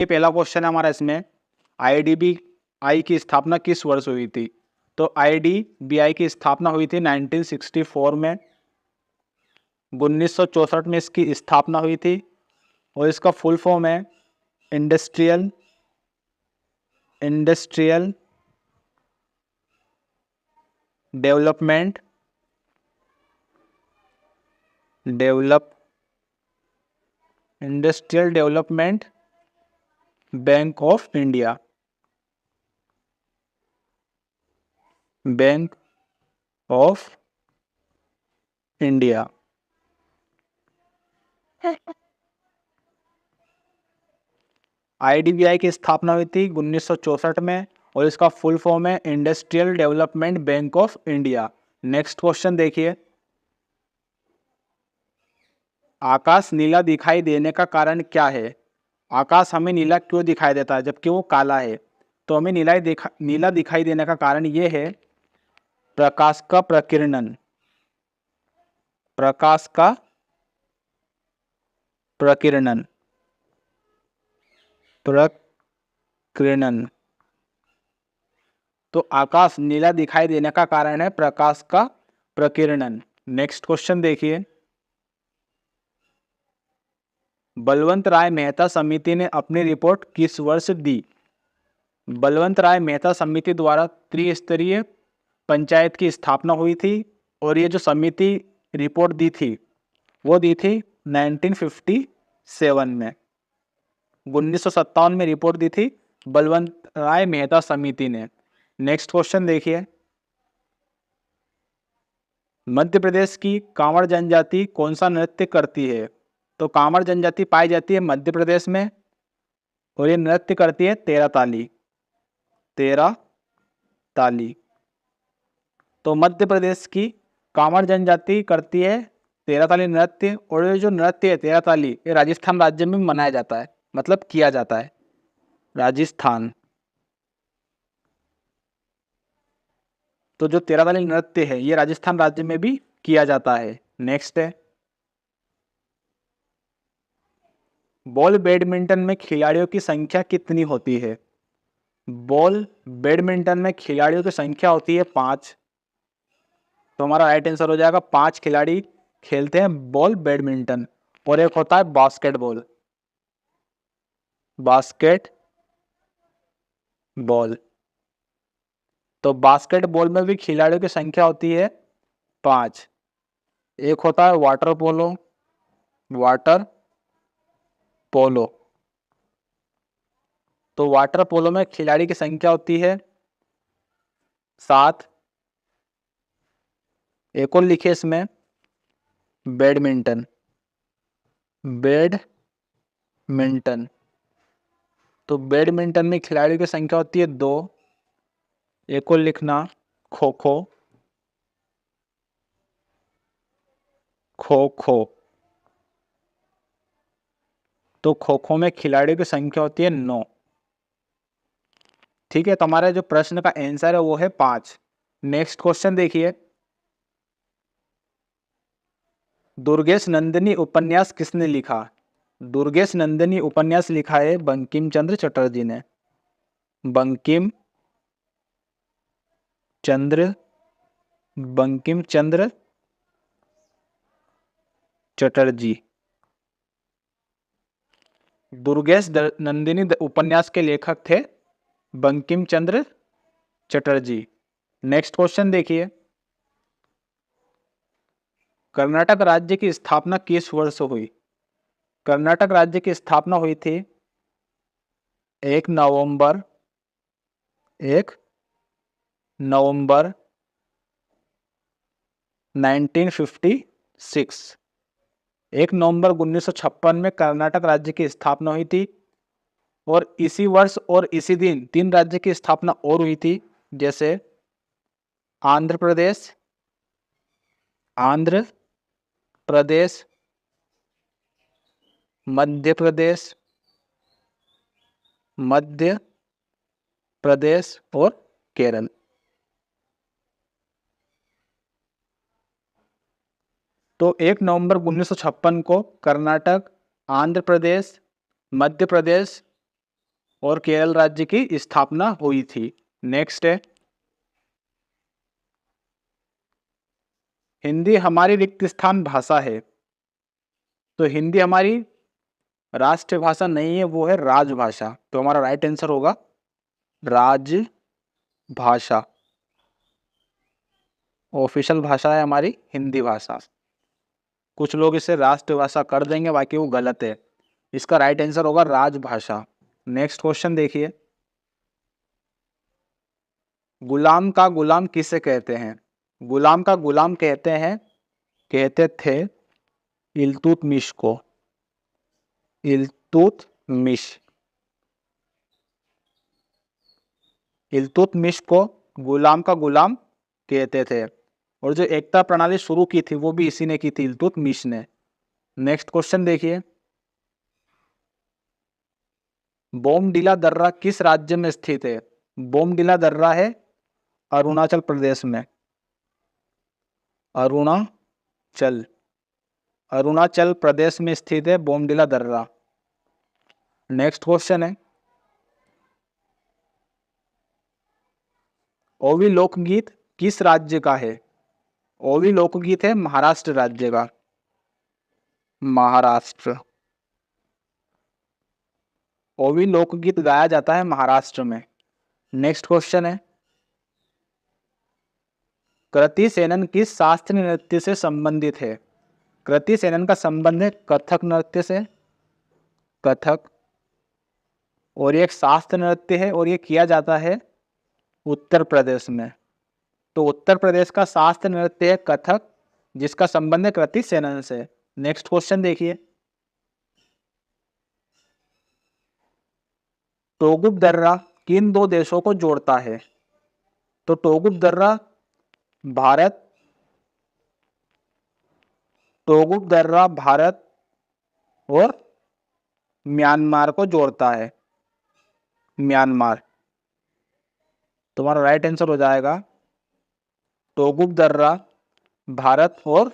ये पहला क्वेश्चन है हमारा इसमें, आईडीबीआई की स्थापना किस वर्ष हुई थी? तो आईडीबीआई की स्थापना हुई थी 1964 में। 1964 में इसकी स्थापना हुई थी और इसका फुल फॉर्म है industrial development bank of India. Bank of India. IDBI की स्थापना हुई थी 1964 में और इसका फुल फॉर्म है industrial development bank of India. Next question देखिए, आकाश नीला दिखाई देने का कारण क्या है? आकाश हमें नीला क्यों दिखाई देता है जबकि वो काला है? तो हमें नीला दिखाई देने का कारण ये है प्रकाश का प्रकीर्णन। प्रकाश का प्रकीर्णन। तो आकाश नीला दिखाई देने का कारण है प्रकाश का प्रकीर्णन। नेक्स्ट क्वेश्चन देखिए, बलवंत राय मेहता समिति ने अपनी रिपोर्ट किस वर्ष दी? बलवंत राय मेहता समिति द्वारा त्रिस्तरीय पंचायत की स्थापना हुई थी और ये जो समिति रिपोर्ट दी थी वो दी थी 1957 में। 1957 में रिपोर्ट दी थी बलवंत राय मेहता समिति ने। नेक्स्ट क्वेश्चन देखिए, मध्य प्रदेश की कांवड़ जनजाति कौन सा नृत्य करती है? तो कांवड़ जनजाति पाई जाती है मध्य प्रदेश में और ये नृत्य करती है तेरह ताली। तेरह ताली। तो मध्य प्रदेश की कांवड़ जनजाति करती है तेरह ताली नृत्य और ये जो नृत्य है तेरह ताली ये राजस्थान राज्य में मनाया जाता है, मतलब किया जाता है। राजस्थान। तो जो तेरह ताली नृत्य है ये राजस्थान राज्य में भी किया जाता है। नेक्स्ट है, बॉल बैडमिंटन में खिलाड़ियों की संख्या कितनी होती है? बॉल बैडमिंटन में खिलाड़ियों की संख्या होती है 5। तो हमारा राइट आंसर हो जाएगा 5 खिलाड़ी खेलते हैं बॉल बैडमिंटन। और एक होता है बास्केटबॉल। बास्केटबॉल। तो बास्केटबॉल में भी खिलाड़ियों की संख्या होती है 5। एक होता है वाटर पोलो। तो वाटर पोलो में खिलाड़ी की संख्या होती है 7। एक और लिखे इसमें बैडमिंटन। तो बैडमिंटन में खिलाड़ियों की संख्या होती है 2। एक और लिखना खो खो। तो खो खो में खिलाड़ियों की संख्या होती है 9। ठीक है, तो हमारा जो प्रश्न का आंसर है वो है 5। नेक्स्ट क्वेश्चन देखिए, दुर्गेश नंदिनी उपन्यास किसने लिखा? दुर्गेश नंदिनी उपन्यास लिखा है बंकिम चंद्र चटर्जी ने। बंकिम चंद्र चटर्जी। दुर्गेश नंदिनी उपन्यास के लेखक थे बंकिम चंद्र चटर्जी। नेक्स्ट क्वेश्चन देखिए, कर्नाटक राज्य की स्थापना किस वर्ष हुई? कर्नाटक राज्य की स्थापना हुई थी 1 नवंबर 1956। 1 नवंबर 1956 में कर्नाटक राज्य की स्थापना हुई थी और इसी वर्ष और इसी दिन 3 राज्य की स्थापना और हुई थी, जैसे आंध्र प्रदेश, मध्य प्रदेश और केरल। तो 1 नवंबर 1956 को कर्नाटक, आंध्र प्रदेश, मध्य प्रदेश और केरल राज्य की स्थापना हुई थी। नेक्स्ट है, हिंदी हमारी रिक्त स्थान भाषा है। तो हिंदी हमारी राष्ट्रीय भाषा नहीं है, वो है राजभाषा। तो हमारा राइट आंसर होगा राजभाषा। ऑफिशियल भाषा है हमारी हिंदी भाषा। कुछ लोग इसे राष्ट्रभाषा कर देंगे, बाकी वो गलत है। इसका राइट आंसर होगा राजभाषा। नेक्स्ट क्वेश्चन देखिए, गुलाम का गुलाम किसे कहते हैं? गुलाम का गुलाम कहते थे इल्तुतमिश को। इल्तुतमिश इल्तुतमिश को गुलाम का गुलाम कहते थे। और जो एकता प्रणाली शुरू की थी वो भी इसी ने की थी, इल्तुतमिश ने। नेक्स्ट क्वेश्चन देखिए, बोमडिला दर्रा किस राज्य में स्थित है? बोमडिला दर्रा है अरुणाचल प्रदेश में। अरुणाचल प्रदेश में स्थित है बोमडिला दर्रा। नेक्स्ट क्वेश्चन है, ओवी लोकगीत किस राज्य का है? ओवी लोकगीत है महाराष्ट्र राज्य का। महाराष्ट्र। ओवी लोकगीत गाया जाता है महाराष्ट्र में। नेक्स्ट क्वेश्चन है, कृति सेनन किस शास्त्रीय नृत्य से संबंधित है? कृति सेनन का संबंध है कथक नृत्य से। कथक, और ये एक शास्त्रीय नृत्य है और ये किया जाता है उत्तर प्रदेश में। तो उत्तर प्रदेश का शास्त्रीय नृत्य है कथक, जिसका संबंध है कृति सेनन से। नेक्स्ट क्वेश्चन देखिए, टोगुप दर्रा किन दो देशों को जोड़ता है? तो टोगुप दर्रा भारत और म्यांमार को जोड़ता है। म्यांमार। तुम्हारा राइट आंसर हो जाएगा टोगुप दर्रा भारत और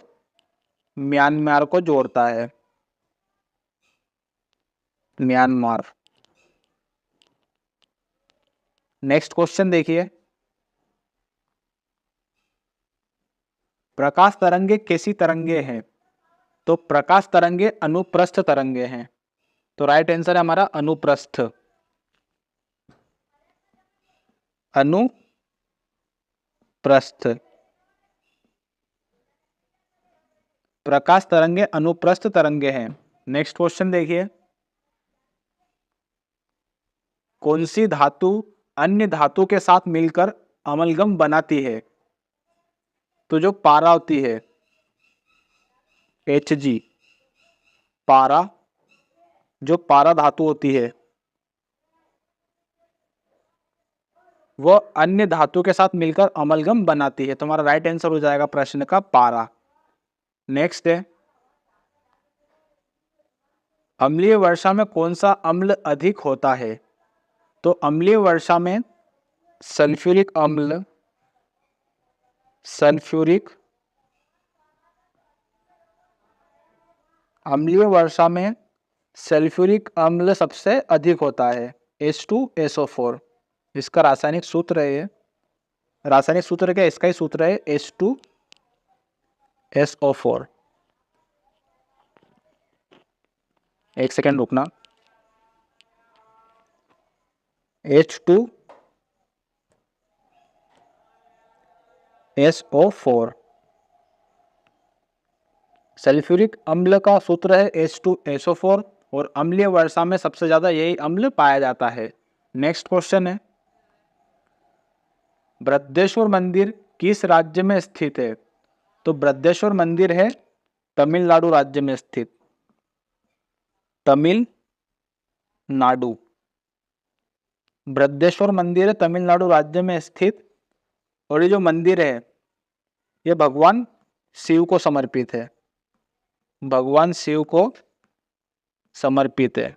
म्यांमार को जोड़ता है। म्यांमार। नेक्स्ट क्वेश्चन देखिए, प्रकाश तरंगे कैसी तरंगे हैं? तो प्रकाश तरंगे अनुप्रस्थ तरंगे हैं। तो राइट आंसर है हमारा अनुप्रस्थ। अनुप्रस्थ। प्रकाश तरंगे अनुप्रस्थ तरंगे हैं। नेक्स्ट क्वेश्चन देखिए, कौन सी धातु अन्य धातु के साथ मिलकर अमलगम बनाती है? तो जो पारा होती है Hg, पारा, जो पारा धातु होती है वो अन्य धातु के साथ मिलकर अमलगम बनाती है। तुम्हारा राइट आंसर हो जाएगा प्रश्न का पारा। नेक्स्ट है, अम्लीय वर्षा में कौन सा अम्ल अधिक होता है? तो अम्लीय वर्षा में सल्फ्यूरिक अम्ल, अम्लीय वर्षा में सल्फ्यूरिक अम्ल सबसे अधिक होता है, H2SO4। इसका रासायनिक सूत्र है, रासायनिक सूत्र क्या, इसका ही सूत्र है H2SO4। एक सेकेंड रुकना। H2SO4 सल्फ्यूरिक अम्ल का सूत्र है H2SO4 और अम्लीय वर्षा में सबसे ज्यादा यही अम्ल पाया जाता है। नेक्स्ट क्वेश्चन है, बृहदेश्वर मंदिर किस राज्य में स्थित है? तो बृहदेश्वर मंदिर है तमिलनाडु राज्य में स्थित। तमिलनाडु। बृहदेश्वर मंदिर है तमिलनाडु राज्य में स्थित। और ये जो मंदिर है ये भगवान शिव को समर्पित है। भगवान शिव को समर्पित है।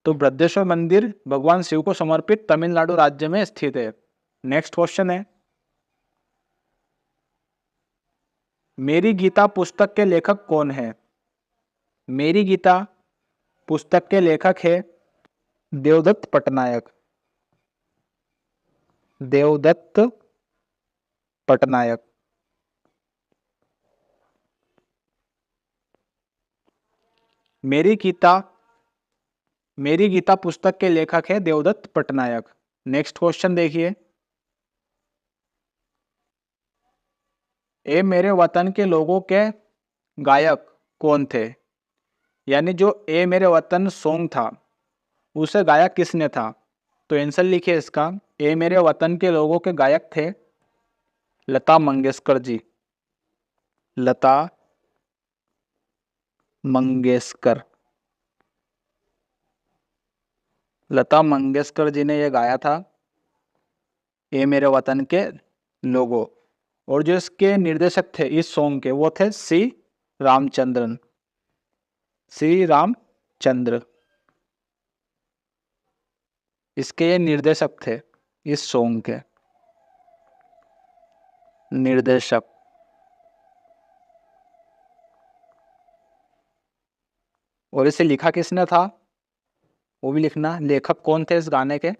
तो बृहदेश्वर मंदिर भगवान शिव को समर्पित तमिलनाडु राज्य में स्थित है। नेक्स्ट क्वेश्चन है, मेरी गीता पुस्तक के लेखक कौन है? मेरी गीता पुस्तक के लेखक है देवदत्त पटनायक। देवदत्त पटनायक। मेरी गीता मेरी गीता पुस्तक के लेखक है देवदत्त पटनायक। नेक्स्ट क्वेश्चन देखिए। ए मेरे वतन के लोगों के गायक कौन थे? यानी जो ए मेरे वतन सॉन्ग था उसे गायक किसने था? तो आंसर लिखिए इसका। ए मेरे वतन के लोगों के गायक थे लता मंगेशकर जी। लता मंगेशकर। लता मंगेशकर जी ने यह गाया था ए मेरे वतन के लोगों। और जो इसके निर्देशक थे इस सॉन्ग के वो थे सी रामचंद्रन। श्री रामचंद्र इसके ये निर्देशक थे इस सॉन्ग के निर्देशक। और इसे लिखा किसने था वो भी लिखना। लेखक कौन थे इस गाने के?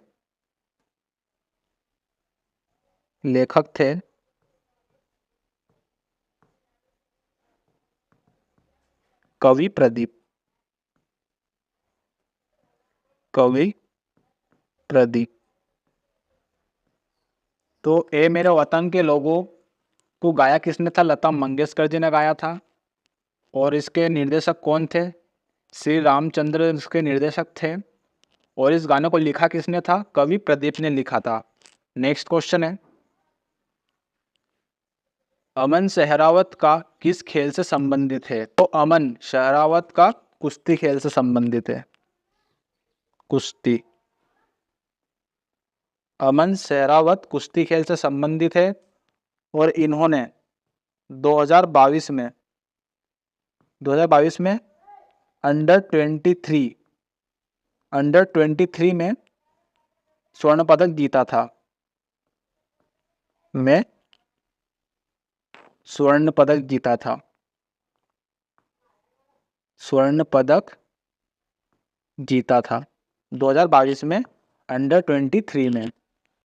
लेखक थे कवि प्रदीप। कवि प्रदीप। तो ए मेरे वतन के लोगों को गाया किसने था? लता मंगेशकर जी ने गाया था। और इसके निर्देशक कौन थे? श्री रामचंद्र इसके निर्देशक थे। और इस गाने को लिखा किसने था? कवि प्रदीप ने लिखा था। नेक्स्ट क्वेश्चन है, अमन सहरावत का किस खेल से संबंधित है? तो अमन सहरावत का कुश्ती खेल से संबंधित है। कुश्ती। अमन सहरावत कुश्ती खेल से संबंधित है। और इन्होंने 2022 में अंडर 23 में स्वर्ण पदक जीता था। में स्वर्ण पदक जीता था। स्वर्ण पदक जीता था 2022 में अंडर 23 में।